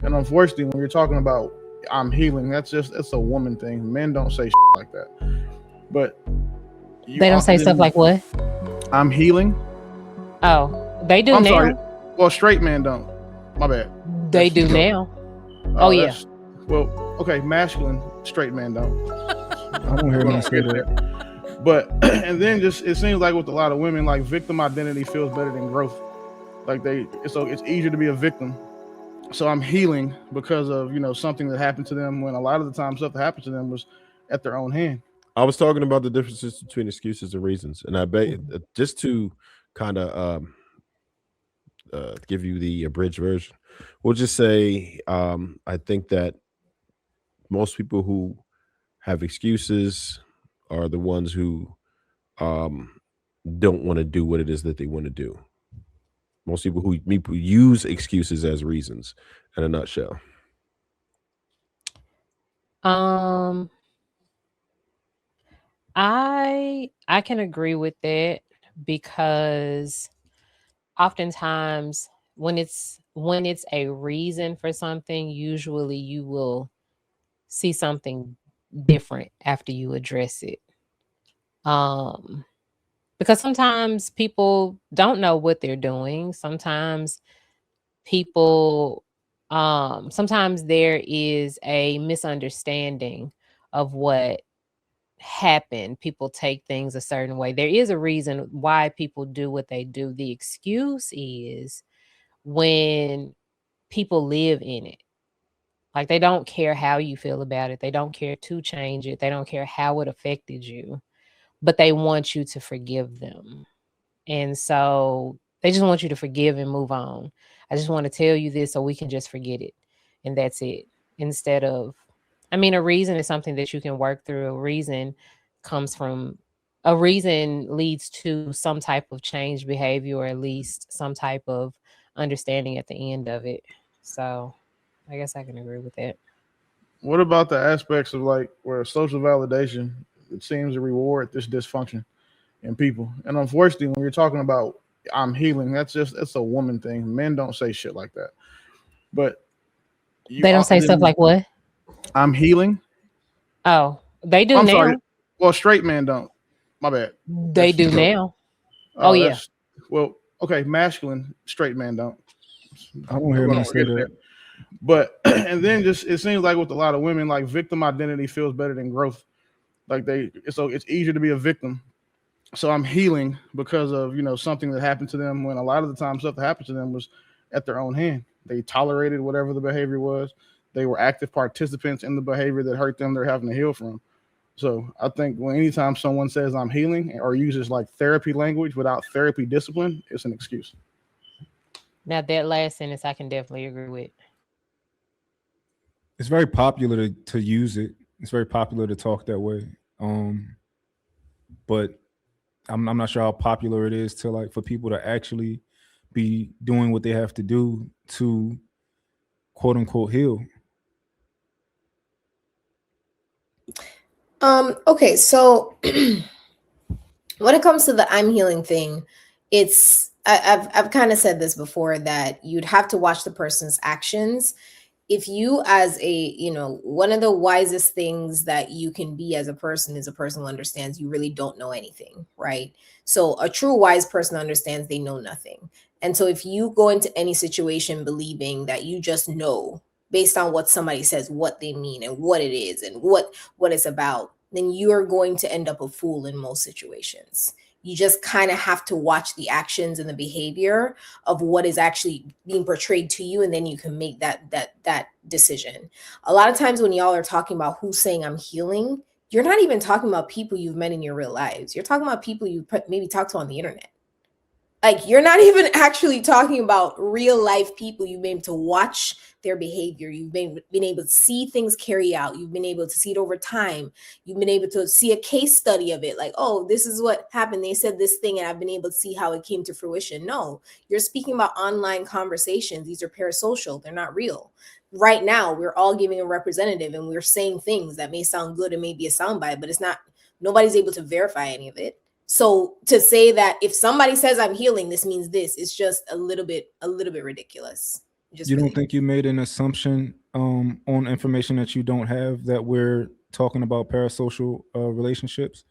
And unfortunately, when you're talking about I'm healing, it's a woman thing. Men don't say like that. But they don't say stuff like what? I'm healing. Oh, they do I'm now. sorry. Well, straight men don't. My bad. They do now. Oh yeah. Well, okay, masculine straight men don't. I don't hear them say that. But and then just it seems like with a lot of women, like victim identity feels better than growth. Like it's easier to be a victim. So I'm healing because of something that happened to them, when a lot of the time stuff that happened to them was at their own hand. I was talking about the differences between excuses and reasons, and I bet just to kind of give you the abridged version, we'll just say I think that most people who have excuses are the ones who don't want to do what it is that they want to do. Most people who use excuses as reasons, in a nutshell. I can agree with that, because oftentimes when it's a reason for something, usually you will see something different after you address it. Because sometimes people don't know what they're doing. Sometimes sometimes there is a misunderstanding of what happened. People take things a certain way. There is a reason why people do what they do. The excuse is when people live in it. Like, they don't care how you feel about it. They don't care to change it. They don't care how it affected you, but they want you to forgive them. And so they just want you to forgive and move on. I just want to tell you this so we can just forget it. And that's it. Instead of, a reason is something that you can work through. A reason leads to some type of change behavior, or at least some type of understanding at the end of it. So I guess I can agree with that. What about the aspects of like where social validation, it seems to reward this dysfunction in people? And unfortunately, when you're talking about I'm healing, it's a woman thing. Men don't say shit like that. But they don't say stuff like what? I'm healing. Oh, they do I'm now. sorry. Well, straight men don't. My bad. They do now. Oh yeah. Well, okay, masculine straight men don't. I don't hear them say that. But and then just it seems like with a lot of women, like victim identity feels better than growth. Like it's easier to be a victim. So I'm healing because of something that happened to them, when a lot of the time stuff that happened to them was at their own hand. They tolerated whatever the behavior was. They were active participants in the behavior that hurt them. They're having to heal from. So I think anytime someone says I'm healing or uses like therapy language without therapy discipline, it's an excuse. Now that last sentence I can definitely agree with. It's very popular to use it. It's very popular to talk that way. But I'm not sure how popular it is to for people to actually be doing what they have to do to quote unquote heal. Okay, so when it comes to the I'm healing thing, I've kind of said this before, that you'd have to watch the person's actions. If you, as one of the wisest things that you can be as a person is a person who understands you really don't know anything, right? So a true wise person understands they know nothing. And so if you go into any situation believing that you just know based on what somebody says, what they mean and what it is and what it's about, then you're going to end up a fool in most situations. You just kind of have to watch the actions and the behavior of what is actually being portrayed to you, and then you can make that decision. A lot of times when y'all are talking about who's saying I'm healing, you're not even talking about people you've met in your real lives. You're talking about people you maybe talked to on the internet. Like, you're not even actually talking about real life people you've been able to watch their behavior. You've been able to see things carry out. You've been able to see it over time. You've been able to see a case study of it. Like, oh, this is what happened. They said this thing and I've been able to see how it came to fruition. No, you're speaking about online conversations. These are parasocial. They're not real. Right now, we're all giving a representative and we're saying things that may sound good and may be a soundbite, but it's not. Nobody's able to verify any of it. So to say that if somebody says I'm healing, this means this, is just a little bit ridiculous. Just You don't really. think you made an assumption on information that you don't have, that we're talking about parasocial relationships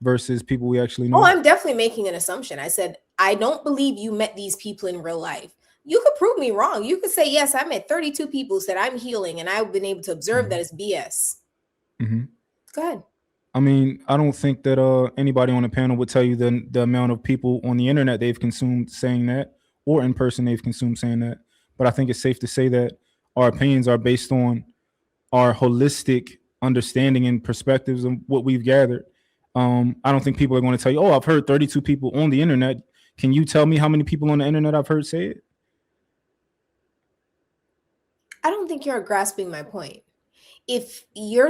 versus people we actually know? Oh, I'm definitely making an assumption. I said, I don't believe you met these people in real life. You could prove me wrong. You could say, yes, I met 32 people who said I'm healing, and I've been able to observe that it's BS. Mm-hmm. Go ahead. I mean, I don't think that anybody on the panel would tell you the amount of people on the internet they've consumed saying that, or in person they've consumed saying that. But I think it's safe to say that our opinions are based on our holistic understanding and perspectives of what we've gathered. I don't think people are going to tell you, oh, I've heard 32 people on the internet. Can you tell me how many people on the internet I've heard say it? I don't think you're grasping my point. If you're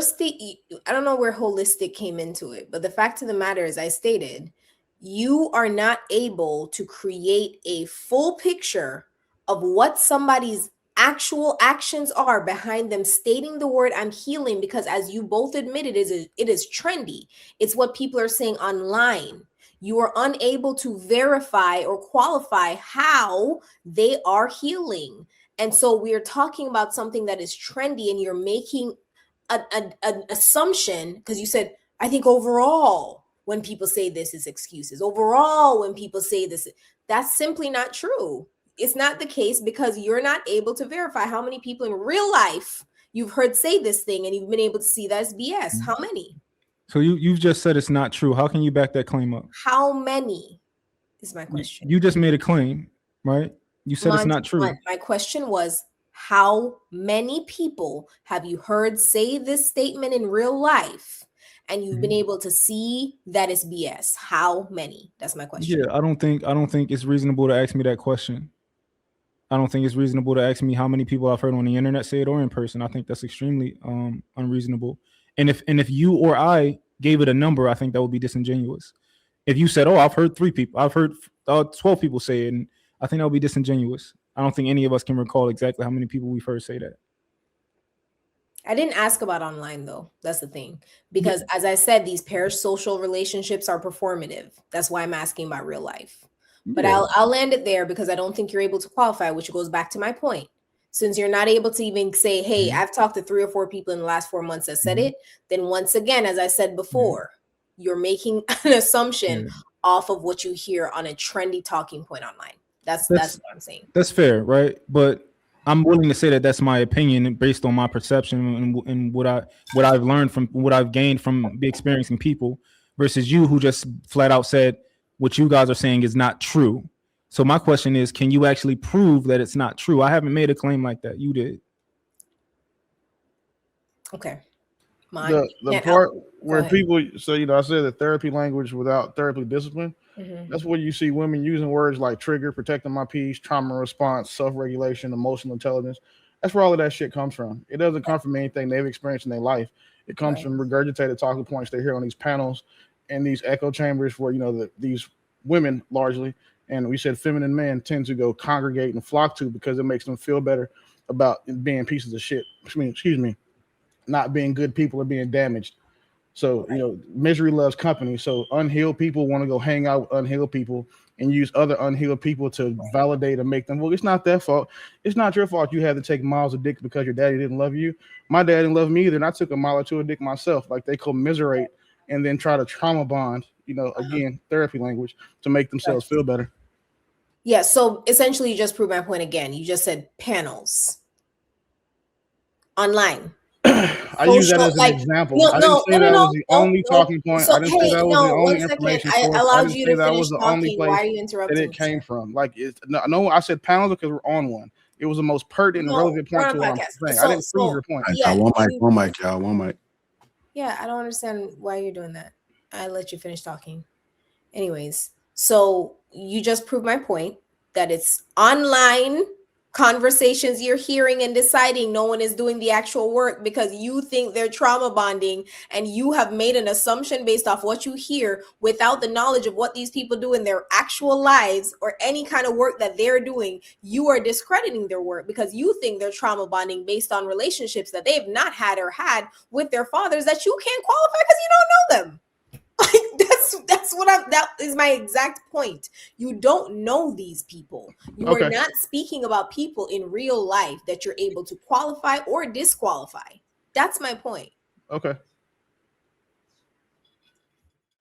I don't know where holistic came into it, but the fact of the matter is, I stated, you are not able to create a full picture of what somebody's actual actions are behind them stating the word I'm healing, because as you both admitted, it is trendy. It's what people are saying online. You are unable to verify or qualify how they are healing. And so we are talking about something that is trendy, and you're making an assumption, because you said, I think overall when people say this is excuses. Overall, when people say this, that's simply not true. It's not the case, because you're not able to verify how many people in real life you've heard say this thing and you've been able to see that it's BS. How many? So you've just said it's not true. How can you back that claim up? How many is my question. You just made a claim, right? You said it's not true. My question was, how many people have you heard say this statement in real life and you've been able to see that it's BS? How many? That's my question. Yeah, I don't think it's reasonable to ask me that question. I don't think it's reasonable to ask me how many people I've heard on the internet say it or in person. I think that's extremely unreasonable. And if you or I gave it a number, I think that would be disingenuous. If you said, "Oh, I've heard 3 people, I've heard 12 people say it," and I think that would be disingenuous. I don't think any of us can recall exactly how many people we've heard say that. I didn't ask about online though. That's the thing. Because as I said, these parasocial relationships are performative. That's why I'm asking about real life. But I'll land it there, because I don't think you're able to qualify, which goes back to my point. Since you're not able to even say, hey, I've talked to 3 or 4 people in the last 4 months that said it, then once again, as I said before, you're making an assumption off of what you hear on a trendy talking point online. That's what I'm saying. That's fair, right? But I'm willing to say that that's my opinion based on my perception and what I've learned from what I've gained from experiencing people, versus you who just flat out said what you guys are saying is not true. So my question is, can you actually prove that it's not true? I haven't made a claim like that. You did. Okay. The part where people, so I said the therapy language without therapy discipline. That's where you see women using words like trigger, protecting my peace, trauma response, self-regulation, emotional intelligence. That's where all of that shit comes from. It doesn't come from anything they've experienced in their life. It comes from regurgitated talking points they hear on these panels and these echo chambers where these women largely, and we said feminine men, tend to go congregate and flock to, because it makes them feel better about being pieces of shit. Excuse me, not being good people or being damaged. So, misery loves company. So unhealed people want to go hang out with unhealed people and use other unhealed people to validate and make them, well, it's not their fault. It's not your fault you had to take miles of dick because your daddy didn't love you. My dad didn't love me either, and I took a mile or 2 of dick myself. Like, they commiserate and then try to trauma bond, again, therapy language, to make themselves feel better. Yeah, so essentially you just proved my point again. You just said panels online. I use that as an example. I didn't say that was the only talking point. I didn't say that was the only information source. I allowed you to finish the talking. only place Why are you interrupting that it came from. Like, no, I said panels because we're on one. It was the most pertinent and relevant point to what I'm saying. I didn't prove your point. Yeah, one mic, y'all. One mic. Yeah, I don't understand why you're doing that. I let you finish talking. Anyways, so you just proved my point that it's online conversations you're hearing and deciding no one is doing the actual work because you think they're trauma bonding, and you have made an assumption based off what you hear without the knowledge of what these people do in their actual lives or any kind of work that they're doing. You are discrediting their work because you think they're trauma bonding based on relationships that they've not had or had with their fathers that you can't qualify because you don't know them. Like, That's what that is my exact point. You don't know these people. You Okay. are not speaking about people in real life that you're able to qualify or disqualify. That's my point. Okay.